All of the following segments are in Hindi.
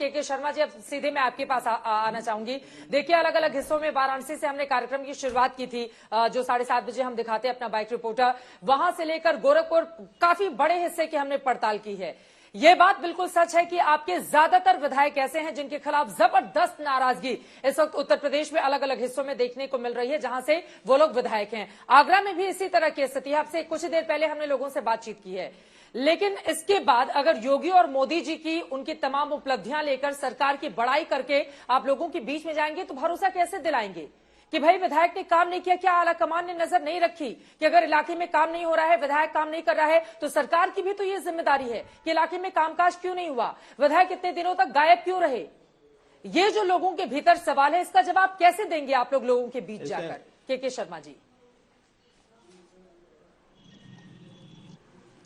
के शर्मा जी, अब सीधे मैं आपके पास आना चाहूंगी। देखिए, अलग अलग हिस्सों में वाराणसी से हमने कार्यक्रम की शुरुआत की थी, जो 7:30 बजे हम दिखाते हैं अपना बाइक रिपोर्टर, वहां से लेकर गोरखपुर काफी बड़े हिस्से की हमने पड़ताल की है। ये बात बिल्कुल सच है कि आपके ज्यादातर विधायक ऐसे हैं जिनके खिलाफ जबरदस्त नाराजगी इस वक्त उत्तर प्रदेश में अलग अलग हिस्सों में देखने को मिल रही है, जहां से वो लोग विधायक हैं। आगरा में भी इसी तरह की स्थिति है। आपसे कुछ देर पहले हमने लोगों से बातचीत की है, लेकिन इसके बाद अगर योगी और मोदी जी की उनकी तमाम उपलब्धियां लेकर सरकार की बड़ाई करके आप लोगों के बीच में जाएंगे तो भरोसा कैसे दिलाएंगे कि भाई विधायक ने काम नहीं किया? क्या आला कमान ने नजर नहीं रखी कि अगर इलाके में काम नहीं हो रहा है, विधायक काम नहीं कर रहा है, तो सरकार की भी तो ये जिम्मेदारी है कि इलाके में कामकाज क्यों नहीं हुआ, विधायक इतने दिनों तक गायब क्यों रहे? ये जो लोगों के भीतर सवाल है, इसका जवाब कैसे देंगे आप लोग लोगों के बीच जाकर? के शर्मा जी।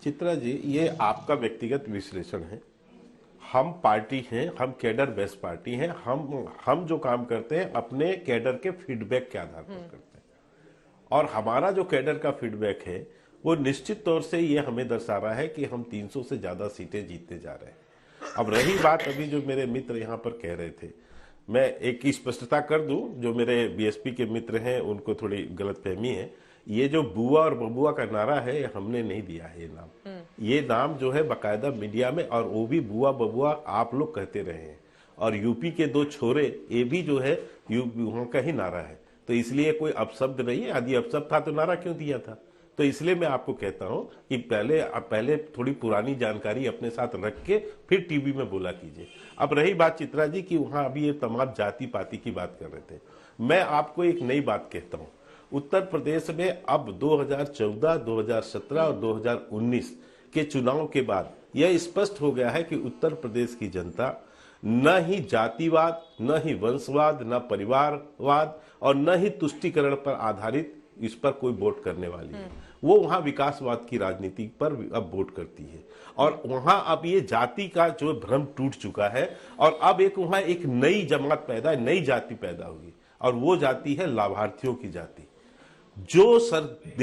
चित्रा जी, ये आपका व्यक्तिगत विश्लेषण है। हम पार्टी हैं, हम कैडर बेस्ड पार्टी हैं। हम जो काम करते हैं अपने कैडर के फीडबैक के आधार पर करते हैं, और हमारा जो कैडर का फीडबैक है वो निश्चित तौर से ये हमें दर्शा रहा है कि हम 300 से ज्यादा सीटें जीतने जा रहे हैं। अब रही बात अभी जो मेरे मित्र यहाँ पर कह रहे थे, मैं एक स्पष्टता कर दूं, जो मेरे बीएसपी के मित्र हैं उनको थोड़ी गलतफहमी है। ये जो बुआ और बबुआ का नारा है, हमने नहीं दिया है ये नाम। ये नाम जो है बकायदा मीडिया में, और वो भी बुआ बबुआ आप लोग कहते रहे हैं, और यूपी के 2 छोरे, ये भी जो है वहां का ही नारा है। तो इसलिए कोई अपशब्द नहीं है। यदि अपशब्द था तो नारा क्यों दिया था? तो इसलिए मैं आपको कहता हूं कि पहले थोड़ी पुरानी जानकारी अपने साथ रख के फिर टीवी में बोला कीजिए। अब रही बात चित्रा जी की वहां अभी ये तमाम जाति पाति की बात कर रहे थे, मैं आपको एक नई बात कहता हूं। उत्तर प्रदेश में अब 2014, 2017 और 2019 के चुनाव के बाद यह स्पष्ट हो गया है कि उत्तर प्रदेश की जनता न ही जातिवाद, न ही वंशवाद, न परिवारवाद और न ही तुष्टीकरण पर आधारित इस पर कोई वोट करने वाली है। वो वहां विकासवाद की राजनीति पर अब वोट करती है, और वहां अब ये जाति का जो भ्रम टूट चुका है, और अब वहां एक नई जमात पैदा, नई जाति पैदा होगी, और वो जाति है लाभार्थियों की जाति। जो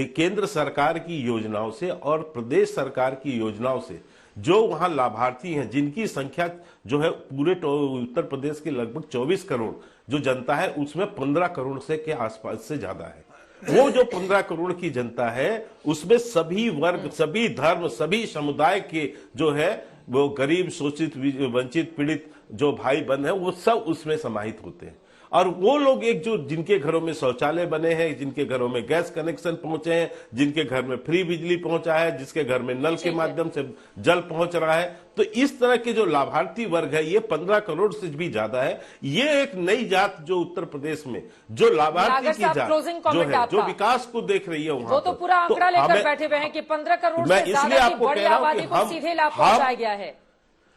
केंद्र सरकार की योजनाओं से और प्रदेश सरकार की योजनाओं से जो वहां लाभार्थी हैं, जिनकी संख्या जो है पूरे उत्तर प्रदेश के लगभग 24 करोड़ जो जनता है, उसमें 15 करोड़ से के आसपास से ज्यादा है। वो जो 15 करोड़ की जनता है, उसमें सभी वर्ग, सभी धर्म, सभी समुदाय के जो है वो गरीब, शोषित, वंचित, पीड़ित जो भाई बहन है, वो सब उसमें समाहित होते हैं। और वो लोग जो जिनके घरों में शौचालय बने हैं, जिनके घरों में गैस कनेक्शन पहुंचे हैं, जिनके घर में फ्री बिजली पहुंचा है, जिसके घर में नल के माध्यम से जल पहुंच रहा है, तो इस तरह के जो लाभार्थी वर्ग है, ये 15 करोड़ से भी ज्यादा है। ये एक नई जात जो उत्तर प्रदेश में जो लाभार्थी की जात जो है, जो विकास को देख रही है, वहां वो तो पूरा आंकड़ा लेकर बैठे हुए हैं कि 15 करोड़ से ज्यादा की बड़ी आबादी को सीधे लाभ पहुंचाया गया है।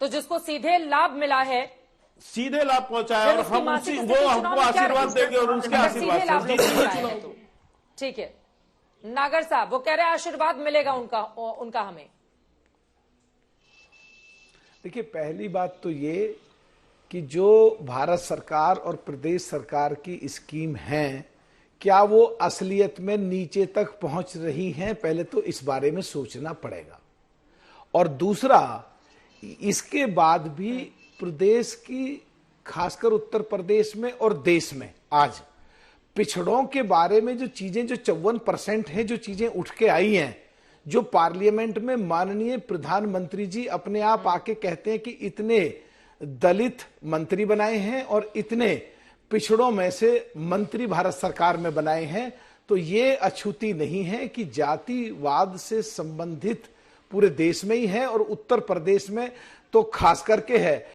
तो जिसको सीधे लाभ मिला है, सीधे लाभ पहुंचाया, और हम उसी वो हमको आशीर्वाद देंगे और उसके आशीर्वाद से। ठीक है नागर साहब, वो कह रहे हैं आशीर्वाद मिलेगा उनका हमें। देखिए, पहली बात तो ये कि जो भारत सरकार और प्रदेश सरकार की स्कीम है, क्या वो असलियत में नीचे तक पहुंच रही हैं? पहले तो इस बारे में सोचना पड़ेगा। और दूसरा, इसके बाद भी प्रदेश की, खासकर उत्तर प्रदेश में और देश में आज पिछड़ों के बारे में जो चीजें, जो 54% है, जो चीजें उठ के आई हैं, जो पार्लियामेंट में माननीय प्रधानमंत्री जी अपने आप आके कहते हैं कि इतने दलित मंत्री बनाए हैं और इतने पिछड़ों में से मंत्री भारत सरकार में बनाए हैं, तो ये अछूती नहीं है कि जातिवाद से संबंधित पूरे देश में ही है और उत्तर प्रदेश में तो खास करके है।